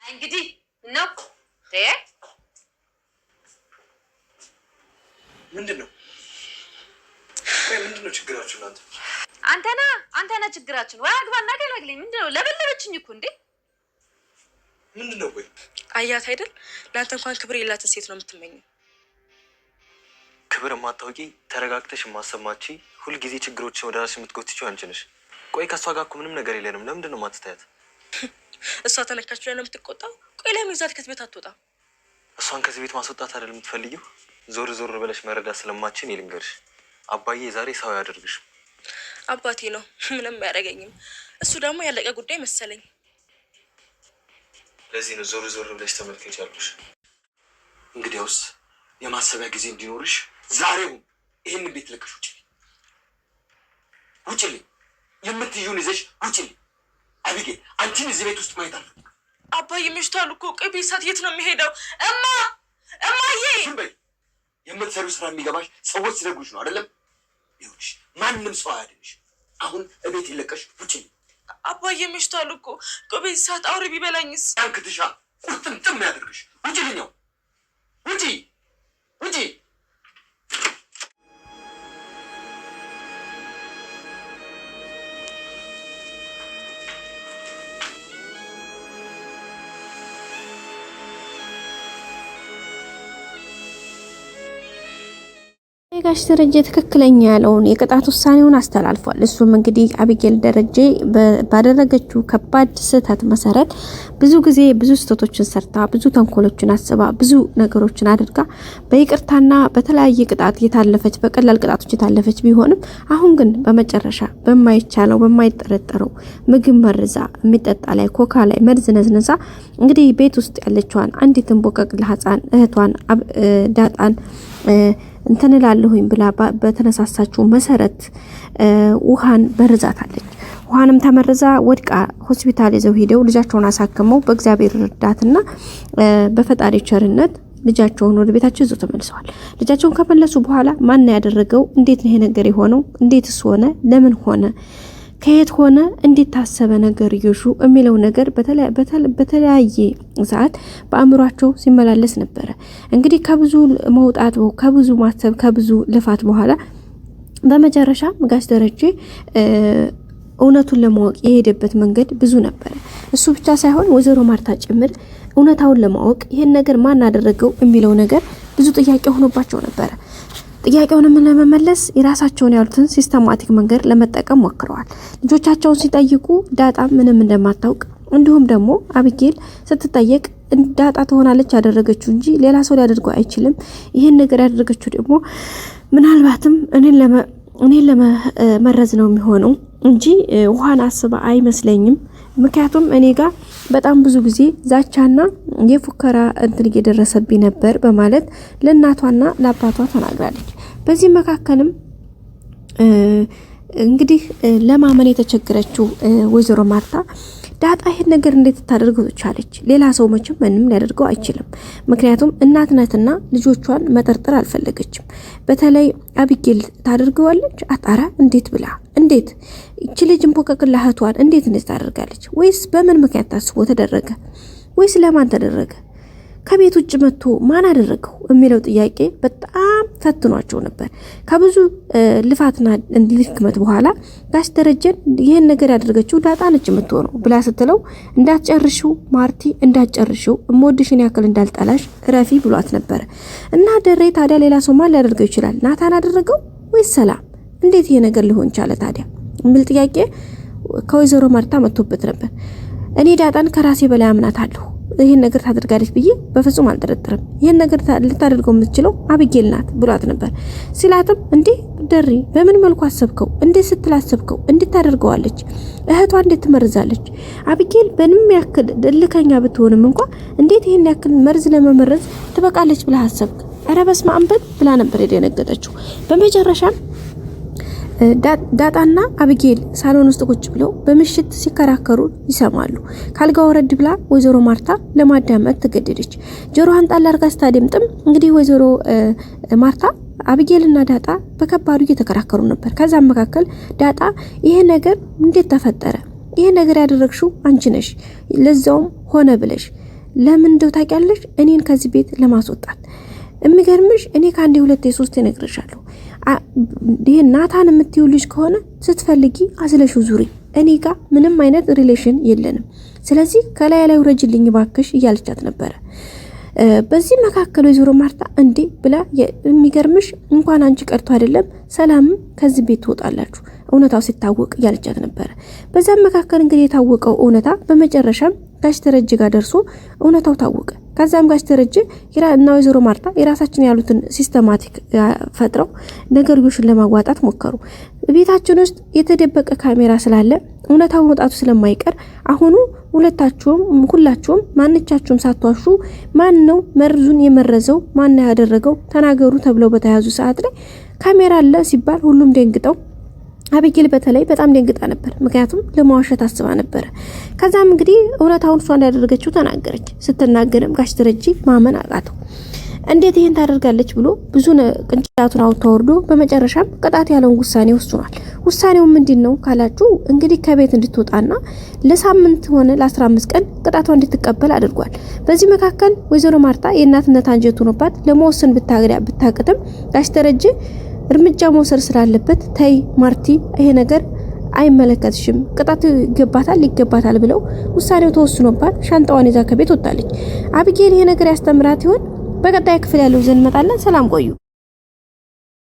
እንግዲህ ነው ምንድነው ችግራችሁ እናንተ? አንተና ችግራችን ወይ አግባና ገላግለኝ። ምንድነው ለበለበችኝ እኮ እንዴ? ምንድነው? ቆይ አያት አይደል? ለአንተ እንኳን ክብር የላትን ሴት ነው የምትመኘው። ክብር ማታውቂ ተረጋግተሽ ማሰማቺ ሁሉ ጊዜ ችግሮችን ወደ ራስሽ የምትጎትቺው አንቺ ነሽ። ቆይ ከሷ ጋር እኮ ምንም ነገር የለንም። ለምንድነው ማትታያት? እሷ ተነካች ብለህ ነው የምትቆጣው? ቆይ ለምን ይዛት ከዚህ ቤት አትወጣም? እሷን ከዚህ ቤት ማስወጣት አይደል የምትፈልጊው? ዞር ዞር ብለሽ መረዳት ስለማችን ልንገርሽ፣ አባዬ ዛሬ ሰው ያደርግሽ። አባቴ ነው ምንም አያደርገኝም። እሱ ደግሞ ያለቀ ጉዳይ መሰለኝ። ለዚህ ነው ዞር ዞር ብለሽ ተመልከች ያልኩሽ። እንግዲያውስ የማሰቢያ ጊዜ እንዲኖርሽ ዛሬው ይሄን ቤት ለቀሽ ውጪልኝ። የምትዩን ይዘሽ ውጪልኝ። አቢጌል አንቺን እዚህ ቤት ውስጥ ማየት አልፈልግም። አባዬ መሽቷል እኮ። ቆይ ቤሳት የት ነው የሚሄደው? እማዬ በይ። የምትሰሪው ስራ የሚገባሽ ሰዎች ሲነግሩሽ ነው አይደለም? ይኸውልሽ ማንም ሰው አያድንሽ። አሁን እቤት ይለቀሽ ውጪልኝ። አባዬ መሽቷል እኮ። ቆይ ቤሳት አውሬ ቢበላኝስ? አንክትሻ ቁርጥምጥም ያደርግሽ። ውጪልኝ! ውጪ! ውጪ! ጋሽ ደረጀ ትክክለኛ ያለውን የቅጣት ውሳኔውን አስተላልፏል። እሱም እንግዲህ አቢጌል ደረጀ ባደረገችው ከባድ ስህተት መሰረት ብዙ ጊዜ ብዙ ስህተቶችን ሰርታ ብዙ ተንኮሎችን አስባ ብዙ ነገሮችን አድርጋ በይቅርታና በተለያየ ቅጣት የታለፈች በቀላል ቅጣቶች የታለፈች ቢሆንም አሁን ግን በመጨረሻ በማይቻለው በማይጠረጠረው ምግብ መርዛ የሚጠጣ ላይ ኮካ ላይ መርዝ ነዝነዛ እንግዲህ ቤት ውስጥ ያለችዋን አንዲትን ቦቀቅላ ህፃን እህቷን ዳጣን እንተንላለሁኝ ብላ በተነሳሳችው መሰረት ውሃን በርዛታለች። ውሃንም ተመርዛ ወድቃ ሆስፒታል ይዘው ሄደው ልጃቸውን አሳክመው በእግዚአብሔር እርዳታና በፈጣሪ ቸርነት ልጃቸውን ወደ ቤታቸው ይዘው ተመልሰዋል። ልጃቸውን ከመለሱ በኋላ ማን ያደረገው? እንዴት ነው ይሄ ነገር የሆነው? እንዴትስ ሆነ? ለምን ሆነ? ከየት ሆነ? እንዴት ታሰበ ነገር ይሹ የሚለው ነገር በተለያየ ሰዓት በአእምሯቸው ሲመላለስ ነበረ። እንግዲህ ከብዙ መውጣት ከብዙ ማሰብ ከብዙ ልፋት በኋላ በመጨረሻ ጋሽ ደረጀ እውነቱን ለማወቅ የሄደበት መንገድ ብዙ ነበረ። እሱ ብቻ ሳይሆን ወይዘሮ ማርታ ጭምር እውነታውን ለማወቅ ይሄን ነገር ማን አደረገው የሚለው ነገር ብዙ ጥያቄ ሆኖባቸው ነበረ። ጥያቄውንም ለመመለስ የራሳቸውን ያሉትን ሲስተማቲክ መንገድ ለመጠቀም ሞክረዋል። ልጆቻቸውን ሲጠይቁ ዳጣ ምንም እንደማታውቅ እንዲሁም ደግሞ አቢጌል ስትጠየቅ ዳጣ ትሆናለች ያደረገችው እንጂ ሌላ ሰው ሊያደርገው አይችልም። ይሄን ነገር ያደረገችው ደግሞ ምናልባትም እኔን ለመመረዝ ነው የሚሆነው እንጂ ውሃን አስባ አይመስለኝም። ምክንያቱም እኔ ጋር በጣም ብዙ ጊዜ ዛቻና የፉከራ እንትን እየደረሰብኝ ነበር በማለት ለእናቷና ለአባቷ ተናግራለች። በዚህ መካከልም እንግዲህ ለማመን የተቸገረችው ወይዘሮ ማርታ ዳጣ ይሄን ነገር እንዴት ታደርገው ቻለች? ሌላ ሰው መቼም ምንም ሊያደርገው አይችልም። ምክንያቱም እናት ናትና ልጆቿን መጠርጠር አልፈለገችም። በተለይ አቢጌል ታደርገዋለች። አጣራ እንዴት ብላ እንዴት እቺ ልጅ እንቦቀቅላ እህቷን እንዴት ታደርጋለች? ወይስ በምን ምክንያት ታስቦ ተደረገ? ወይስ ለማን ተደረገ? ከቤት ውጭ መጥቶ ማን አደረገው የሚለው ጥያቄ በጣም ፈትኗቸው ነበር። ከብዙ ልፋትና ድክመት በኋላ ጋሽ ደረጀን ይሄን ነገር ያደረገችው ዳጣ ነች የምትሆነው ብላ ስትለው እንዳትጨርሺው ማርቲ እንዳትጨርሺው እሞድሽን ያክል እንዳልጠላሽ ረፊ ብሏት ነበር። እና ደሬ ታዲያ ሌላ ሰው ማን ሊያደርገው ይችላል? ናታን አደረገው ወይስ ሰላም? እንዴት ይሄ ነገር ሊሆን ቻለ ታዲያ የሚል ጥያቄ ከወይዘሮ ማርታ መጥቶበት ነበር። እኔ ዳጣን ከራሴ በላይ አምናታለሁ። ይሄን ነገር ታደርጋለች ብዬ በፍጹም አልጠረጥርም። ይሄን ነገር ልታደርገው የምትችለው አቢጌል ናት ብሏት ነበር። ሲላትም እንዴ ደሪ በምን መልኩ አሰብከው? እንዴት ስትላሰብከው? እንዴት ታደርገዋለች? እህቷ እንዴት ትመርዛለች? አቢጌል በንም ያክል እልከኛ ብትሆንም እንኳን እንዴት ይሄን ያክል መርዝ ለመመረዝ ትበቃለች ብለህ አሰብክ? ኧረ በስመ አብ ብላ ነበር የደነገጠችው። በመጨረሻም ዳጣና አቢጌል ሳሎን ውስጥ ቁጭ ብለው በምሽት ሲከራከሩ ይሰማሉ። ካልጋ ወረድ ብላ ወይዘሮ ማርታ ለማዳመጥ ተገደደች። ጆሮዋን ጣል አድርጋ ስታደምጥም እንግዲህ ወይዘሮ ማርታ አቢጌልና ዳጣ በከባዱ እየተከራከሩ ነበር። ከዛም መካከል ዳጣ ይሄ ነገር እንዴት ተፈጠረ? ይሄ ነገር ያደረግሽው አንቺ ነሽ፣ ለዛውም ሆነ ብለሽ ለምን እንደው ታውቂያለሽ እኔን ከዚህ ቤት ለማስወጣት። የሚገርምሽ እኔ ከአንዴ ሁለቴ ሶስቴ እነግርሻለሁ። ይሄ ናታን የምትይው ልጅ ከሆነ ስትፈልጊ አዝለሹ ዙሪ፣ እኔ ጋር ምንም አይነት ሪሌሽን የለንም። ስለዚህ ከላይ ላይ ውረጅልኝ ባክሽ እያለቻት ነበረ። በዚህ መካከል ወይዘሮ ማርታ እንዴ ብላ የሚገርምሽ እንኳን አንቺ ቀርቶ አይደለም ሰላም ከዚህ ቤት ትወጣላችሁ እውነታው ሲታወቅ እያለቻት ነበረ። በዛም መካከል እንግዲህ የታወቀው እውነታ በመጨረሻም ጋሽ ደረጀ ጋር ደርሶ እውነታው ታወቀ። ከዛም ጋሽ ደረጀ እና ወይዘሮ ማርታ የራሳችን ያሉትን ሲስተማቲክ ፈጥረው ነገርዮሽን ለማዋጣት ሞከሩ። ቤታችን ውስጥ የተደበቀ ካሜራ ስላለ እውነታው መውጣቱ ስለማይቀር አሁኑ ሁላችሁም ማንቻችሁም ሳትዋሹ ማን ነው መርዙን የመረዘው ማን ያደረገው ተናገሩ ተብለው በተያዙ ሰዓት ላይ ካሜራ አለ ሲባል ሁሉም ደንግጠው አቢጌል በተለይ በጣም ደንግጣ ነበር። ምክንያቱም ለማዋሸት አስባ ነበር። ከዛም እንግዲህ እውነታውን እሷ እንዳደረገችው ተናገረች። ስትናገርም ጋሽ ደረጀ ማመን አቃተው። እንዴት ይሄን ታደርጋለች ብሎ ብዙ ቅንጭላቱን አውጥቶ በመጨረሻም ቅጣት ያለውን ውሳኔ ወስኗል። ውሳኔው ምንድነው ካላችሁ እንግዲህ ከቤት እንድትወጣና ለሳምንት ሆነ ለ15 ቀን ቅጣቷን እንድትቀበል አድርጓል። በዚህ መካከል ወይዘሮ ማርታ የእናትነት አንጀቱ ሆኖባት ለመወሰን ብታቅትም ጋሽ ደረጀ እርምጃ መውሰድ ስላለበት ተይ ማርቲ ይሄ ነገር አይመለከትሽም ቅጣት ይገባታል ብለው ውሳኔው ተወስኖባት ሻንጣዋን ይዛ ከቤት ወጣለች። አቢጌል ይሄ ነገር ያስተምራት ይሆን? በቀጣይ ክፍል ያለው ዘን መጣለን። ሰላም ቆዩ።